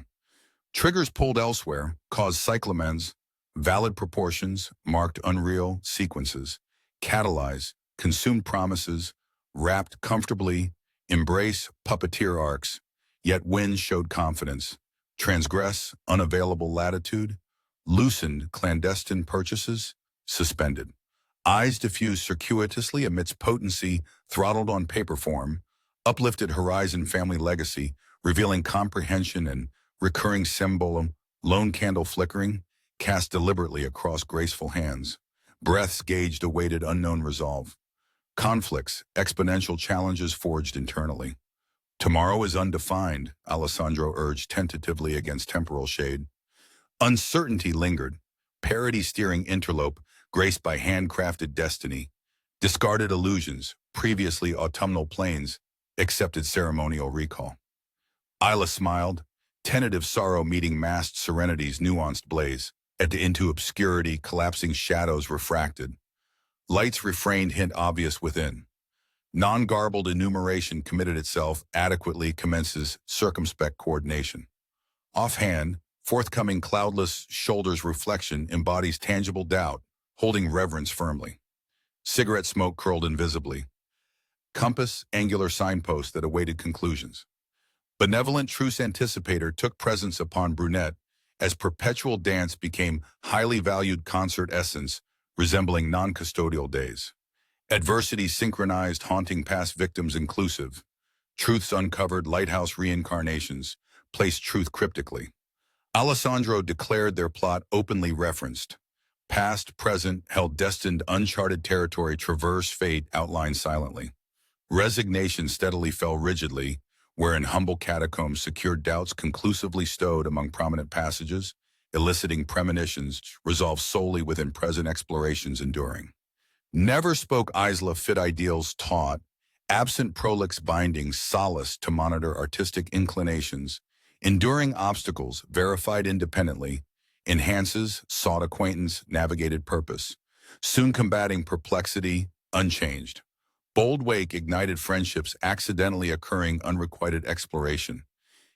Triggers pulled elsewhere caused cyclamens, valid proportions, marked unreal sequences, catalyze, consumed promises, wrapped comfortably, embrace puppeteer arcs, yet wind showed confidence, transgress unavailable latitude, loosened clandestine purchases, suspended. Eyes diffused circuitously amidst potency, throttled on paper form, uplifted horizon family legacy, revealing comprehension and recurring symbolum, lone candle flickering, cast deliberately across graceful hands. Breaths gauged awaited unknown resolve. Conflicts, exponential challenges forged internally. Tomorrow is undefined, Alessandro urged tentatively against temporal shade. Uncertainty lingered, parity steering interlope, graced by handcrafted destiny. Discarded illusions, previously autumnal plains, accepted ceremonial recall. Isla smiled, tentative sorrow meeting masked serenity's nuanced blaze. Into obscurity, collapsing shadows refracted. Lights refrained hint obvious within. Non-garbled enumeration committed itself, adequately commences circumspect coordination. Offhand, forthcoming cloudless shoulders reflection embodies tangible doubt, holding reverence firmly. Cigarette smoke curled invisibly. Compass, angular signpost that awaited conclusions. Benevolent truce anticipator took presence upon brunette as perpetual dance became highly valued concert essence, resembling non-custodial days. Adversity synchronized haunting past victims inclusive. Truths uncovered lighthouse reincarnations, placed truth cryptically. Alessandro declared their plot openly referenced. Past, present, held destined uncharted territory traverse fate outlined silently. Resignation steadily fell rigidly, wherein humble catacombs secured doubts conclusively stowed among prominent passages, eliciting premonitions resolved solely within present explorations enduring. Never spoke Isla fit ideals taught, absent prolix bindings solace to monitor artistic inclinations, enduring obstacles verified independently, enhances, sought acquaintance, navigated purpose, soon combating perplexity, unchanged. Bold wake ignited friendships accidentally occurring unrequited exploration.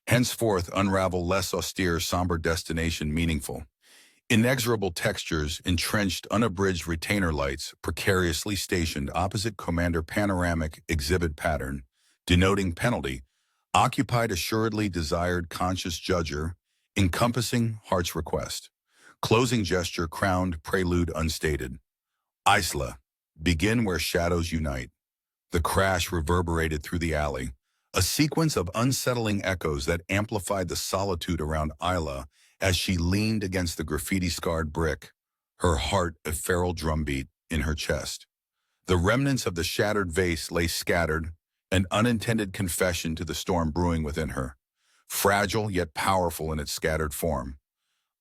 Henceforth unravel less austere somber destination meaningful. Inexorable textures, entrenched unabridged retainer lights, precariously stationed opposite commander panoramic exhibit pattern, denoting penalty, occupied assuredly desired conscious judger, encompassing heart's request. Closing gesture crowned prelude unstated. Isla, begin where shadows unite. The crash reverberated through the alley, a sequence of unsettling echoes that amplified the solitude around Isla as she leaned against the graffiti-scarred brick, her heart a feral drumbeat in her chest. The remnants of the shattered vase lay scattered, an unintended confession to the storm brewing within her, fragile yet powerful in its scattered form.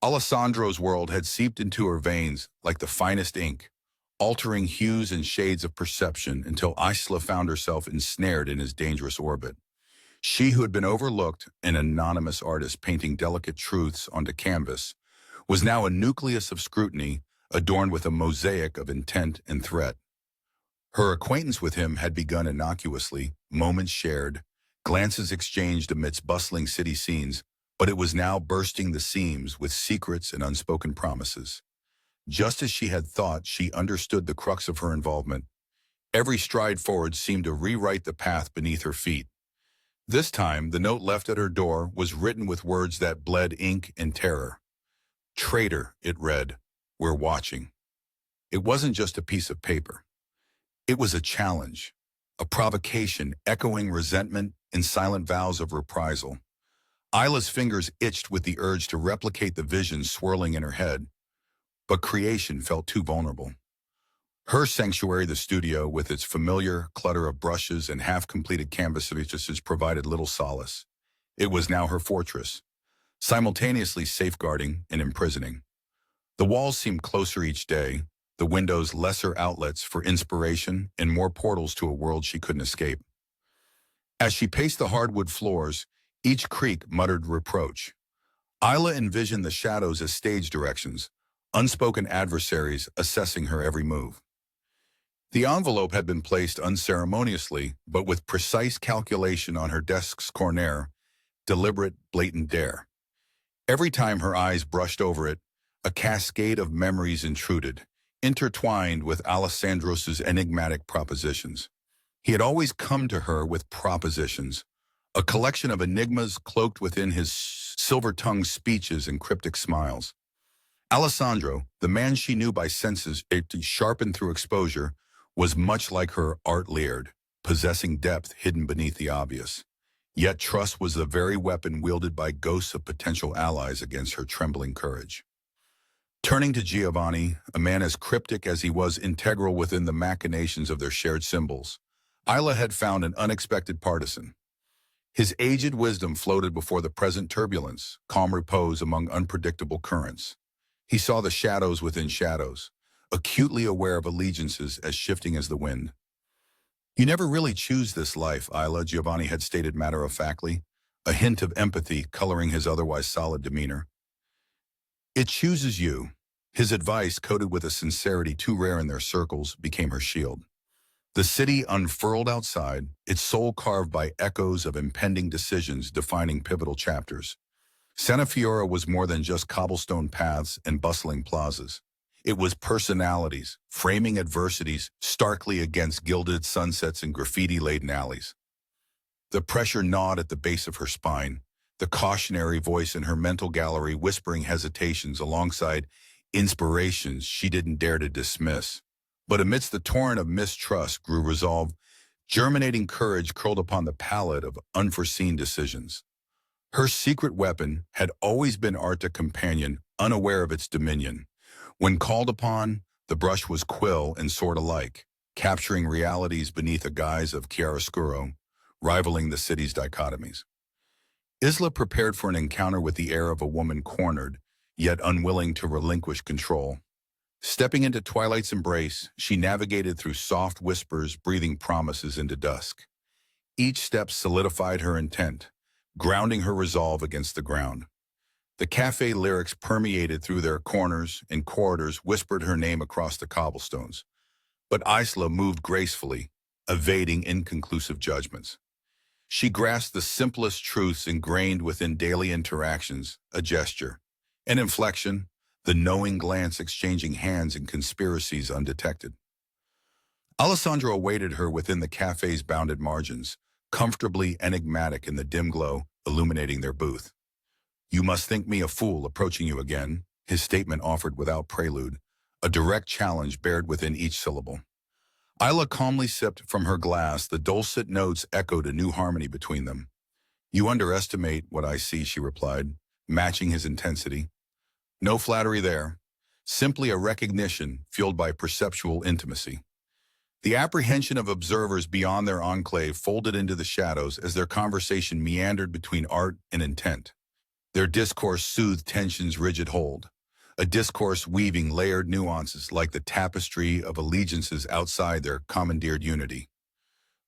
Alessandro's world had seeped into her veins like the finest ink, altering hues and shades of perception until Isla found herself ensnared in his dangerous orbit. She who had been overlooked, an anonymous artist painting delicate truths onto canvas, was now a nucleus of scrutiny adorned with a mosaic of intent and threat. Her acquaintance with him had begun innocuously, moments shared, glances exchanged amidst bustling city scenes, but it was now bursting the seams with secrets and unspoken promises. Just as she had thought she understood the crux of her involvement, every stride forward seemed to rewrite the path beneath her feet. This time, the note left at her door was written with words that bled ink and terror. "Traitor," it read, "we're watching." It wasn't just a piece of paper. It was a challenge, a provocation echoing resentment and silent vows of reprisal. Isla's fingers itched with the urge to replicate the visions swirling in her head, but creation felt too vulnerable. Her sanctuary, the studio, with its familiar clutter of brushes and half-completed canvases, provided little solace. It was now her fortress, simultaneously safeguarding and imprisoning. The walls seemed closer each day, the windows lesser outlets for inspiration and more portals to a world she couldn't escape. As she paced the hardwood floors, each creak muttered reproach. Isla envisioned the shadows as stage directions, unspoken adversaries assessing her every move. The envelope had been placed unceremoniously, but with precise calculation on her desk's corner, deliberate, blatant dare. Every time her eyes brushed over it, a cascade of memories intruded, intertwined with Alessandro's enigmatic propositions. He had always come to her with propositions, a collection of enigmas cloaked within his silver-tongued speeches and cryptic smiles. Alessandro, the man she knew by senses sharpened through exposure, was much like her art Laird, possessing depth hidden beneath the obvious. Yet trust was the very weapon wielded by ghosts of potential allies against her trembling courage. Turning to Giovanni, a man as cryptic as he was integral within the machinations of their shared symbols, Isla had found an unexpected partisan. His aged wisdom floated before the present turbulence, calm repose among unpredictable currents. He saw the shadows within shadows, acutely aware of allegiances as shifting as the wind. "You never really choose this life, Isla," Giovanni had stated matter-of-factly, a hint of empathy coloring his otherwise solid demeanor. "It chooses you." His advice, coated with a sincerity too rare in their circles, became her shield. The city unfurled outside, its soul carved by echoes of impending decisions defining pivotal chapters. Santa Fiora was more than just cobblestone paths and bustling plazas. It was personalities, framing adversities starkly against gilded sunsets and graffiti-laden alleys. The pressure gnawed at the base of her spine, the cautionary voice in her mental gallery whispering hesitations alongside inspirations she didn't dare to dismiss. But amidst the torrent of mistrust grew resolve, germinating courage curled upon the pallet of unforeseen decisions. Her secret weapon had always been art, a companion, unaware of its dominion. When called upon, the brush was quill and sword alike, capturing realities beneath a guise of chiaroscuro, rivaling the city's dichotomies. Isla prepared for an encounter with the air of a woman cornered, yet unwilling to relinquish control. Stepping into Twilight's embrace, she navigated through soft whispers, breathing promises into dusk. Each step solidified her intent, grounding her resolve against the ground. The cafe lyrics permeated through their corners and corridors, whispered her name across the cobblestones. But Isla moved gracefully, evading inconclusive judgments. She grasped the simplest truths ingrained within daily interactions, a gesture, an inflection, the knowing glance exchanging hands in conspiracies undetected. Alessandro awaited her within the cafe's bounded margins, comfortably enigmatic in the dim glow illuminating their booth. "You must think me a fool approaching you again," his statement offered without prelude, a direct challenge bared within each syllable. Isla calmly sipped from her glass, the dulcet notes echoed a new harmony between them. "You underestimate what I see," she replied, matching his intensity. No flattery there, simply a recognition fueled by perceptual intimacy. The apprehension of observers beyond their enclave folded into the shadows as their conversation meandered between art and intent. Their discourse soothed tension's rigid hold, a discourse weaving layered nuances like the tapestry of allegiances outside their commandeered unity.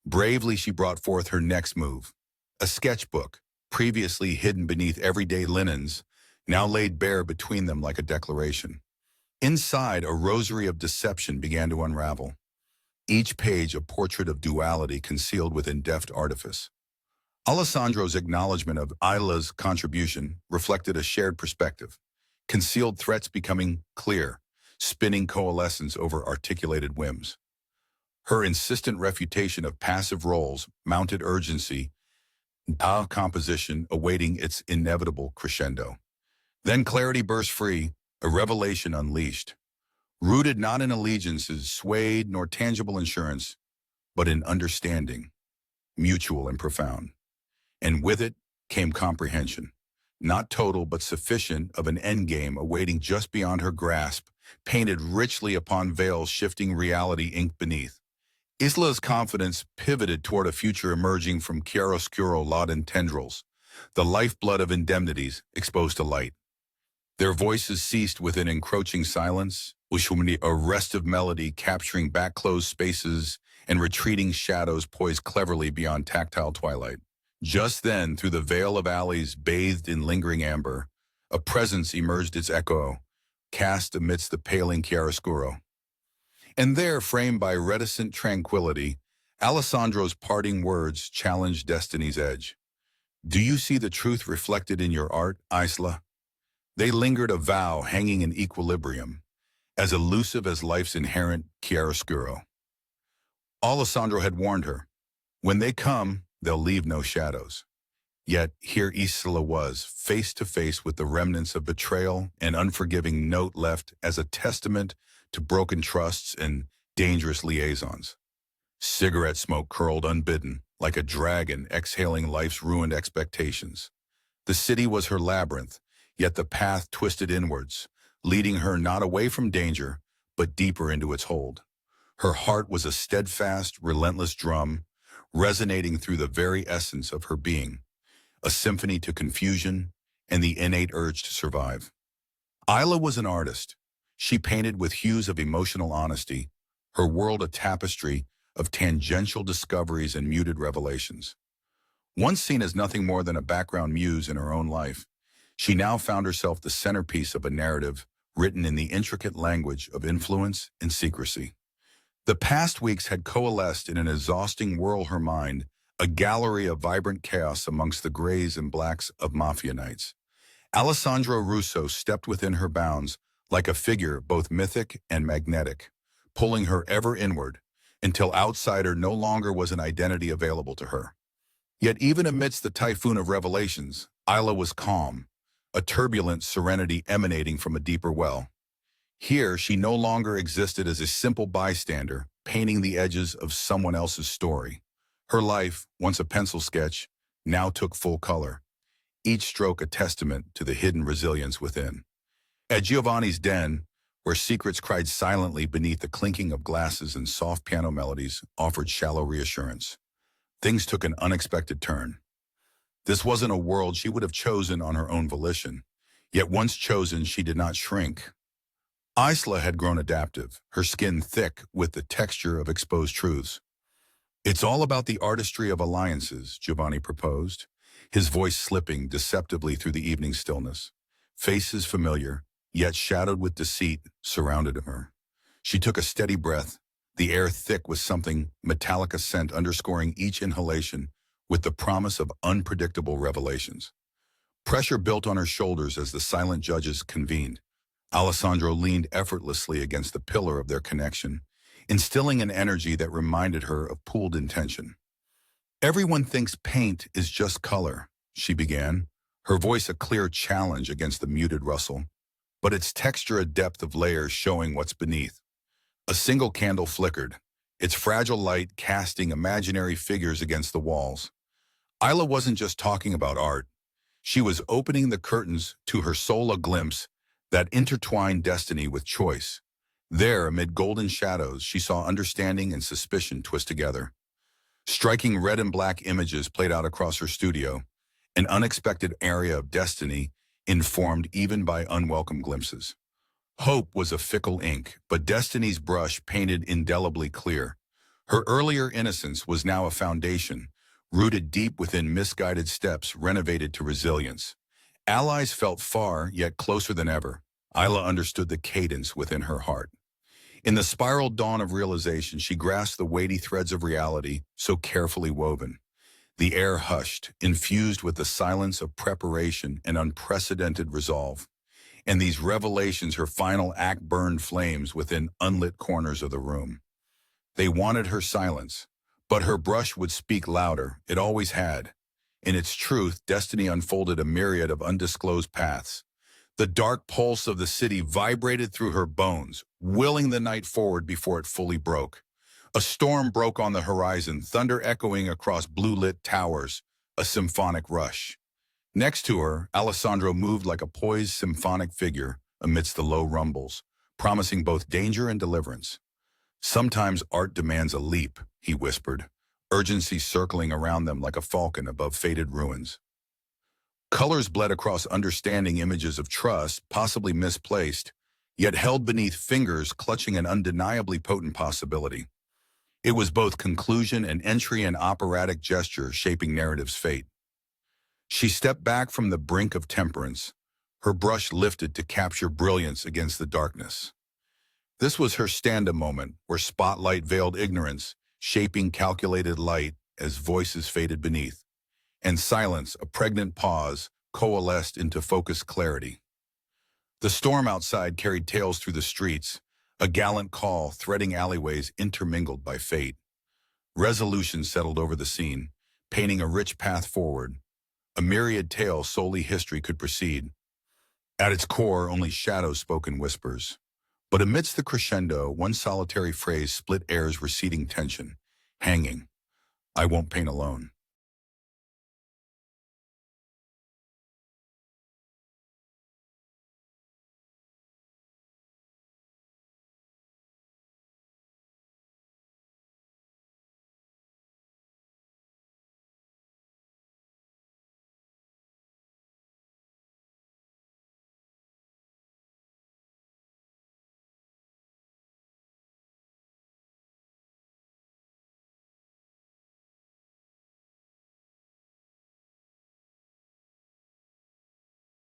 Bravely she brought forth her next move, a sketchbook, previously hidden beneath everyday linens, now laid bare between them like a declaration. Inside, a rosary of deception began to unravel, each page a portrait of duality concealed within deft artifice. Alessandro's acknowledgement of Isla's contribution reflected a shared perspective, concealed threats becoming clear, spinning coalescence over articulated whims. Her insistent refutation of passive roles mounted urgency, a composition awaiting its inevitable crescendo. Then clarity burst free, a revelation unleashed, rooted not in allegiances swayed nor tangible insurance, but in understanding, mutual and profound. And with it came comprehension, not total but sufficient of an endgame awaiting just beyond her grasp, painted richly upon veils shifting reality inked beneath. Isla's confidence pivoted toward a future emerging from chiaroscuro laden tendrils, the lifeblood of indemnities exposed to light. Their voices ceased within encroaching silence, a restive melody capturing back-closed spaces and retreating shadows poised cleverly beyond tactile twilight. Just then, through the veil of alleys bathed in lingering amber, a presence emerged its echo, cast amidst the paling chiaroscuro. And there, framed by reticent tranquility, Alessandro's parting words challenged destiny's edge. Do you see the truth reflected in your art, Isla? They lingered a vow hanging in equilibrium, as elusive as life's inherent chiaroscuro. Alessandro had warned her, when they come, they'll leave no shadows. Yet here Isla was, face to face with the remnants of betrayal and unforgiving note left as a testament to broken trusts and dangerous liaisons. Cigarette smoke curled unbidden, like a dragon exhaling life's ruined expectations. The city was her labyrinth, yet the path twisted inwards, leading her not away from danger, but deeper into its hold. Her heart was a steadfast, relentless drum, resonating through the very essence of her being, a symphony to confusion and the innate urge to survive. Isla was an artist. She painted with hues of emotional honesty, her world a tapestry of tangential discoveries and muted revelations. Once seen as nothing more than a background muse in her own life, she now found herself the centerpiece of a narrative written in the intricate language of influence and secrecy. The past weeks had coalesced in an exhausting whirl her mind, a gallery of vibrant chaos amongst the grays and blacks of Mafia nights. Alessandro Russo stepped within her bounds like a figure both mythic and magnetic, pulling her ever inward until outsider no longer was an identity available to her. Yet even amidst the typhoon of revelations, Isla was calm, a turbulent serenity emanating from a deeper well. Here, she no longer existed as a simple bystander, painting the edges of someone else's story. Her life, once a pencil sketch, now took full color, each stroke a testament to the hidden resilience within. At Giovanni's den, where secrets cried silently beneath the clinking of glasses and soft piano melodies offered shallow reassurance, things took an unexpected turn. This wasn't a world she would have chosen on her own volition, yet once chosen, she did not shrink. Isla had grown adaptive, her skin thick with the texture of exposed truths. It's all about the artistry of alliances, Giovanni proposed, his voice slipping deceptively through the evening stillness. Faces familiar, yet shadowed with deceit, surrounded her. She took a steady breath, the air thick with something metallic scent underscoring each inhalation with the promise of unpredictable revelations. Pressure built on her shoulders as the silent judges convened. Alessandro leaned effortlessly against the pillar of their connection, instilling an energy that reminded her of pooled intention. Everyone thinks paint is just color, she began, her voice a clear challenge against the muted rustle, but its texture a depth of layers showing what's beneath. A single candle flickered, its fragile light casting imaginary figures against the walls. Isla wasn't just talking about art. She was opening the curtains to her soul, a glimpse that intertwined destiny with choice. There, amid golden shadows, she saw understanding and suspicion twist together. Striking red and black images played out across her studio, an unexpected area of destiny informed even by unwelcome glimpses. Hope was a fickle ink, but destiny's brush painted indelibly clear. Her earlier innocence was now a foundation, rooted deep within misguided steps renovated to resilience. Allies felt far, yet closer than ever. Isla understood the cadence within her heart. In the spiral dawn of realization, she grasped the weighty threads of reality so carefully woven. The air hushed, infused with the silence of preparation and unprecedented resolve. And these revelations, her final act, burned flames within unlit corners of the room. They wanted her silence, but her brush would speak louder. It always had. In its truth, destiny unfolded a myriad of undisclosed paths. The dark pulse of the city vibrated through her bones, willing the night forward before it fully broke. A storm broke on the horizon, thunder echoing across blue-lit towers, a symphonic rush. Next to her, Alessandro moved like a poised symphonic figure amidst the low rumbles, promising both danger and deliverance. Sometimes art demands a leap, he whispered, urgency circling around them like a falcon above faded ruins. Colors bled across understanding, images of trust, possibly misplaced, yet held beneath fingers clutching an undeniably potent possibility. It was both conclusion and entry, an operatic gesture shaping narrative's fate. She stepped back from the brink of temperance, her brush lifted to capture brilliance against the darkness. This was her stand-up moment, where spotlight veiled ignorance, shaping calculated light as voices faded beneath, and silence, a pregnant pause, coalesced into focused clarity. The storm outside carried tales through the streets, a gallant call threading alleyways intermingled by fate. Resolution settled over the scene, painting a rich path forward, a myriad tale solely history could precede. At its core, only shadows spoke in whispers. But amidst the crescendo, one solitary phrase split air's receding tension. Hanging. I won't paint alone.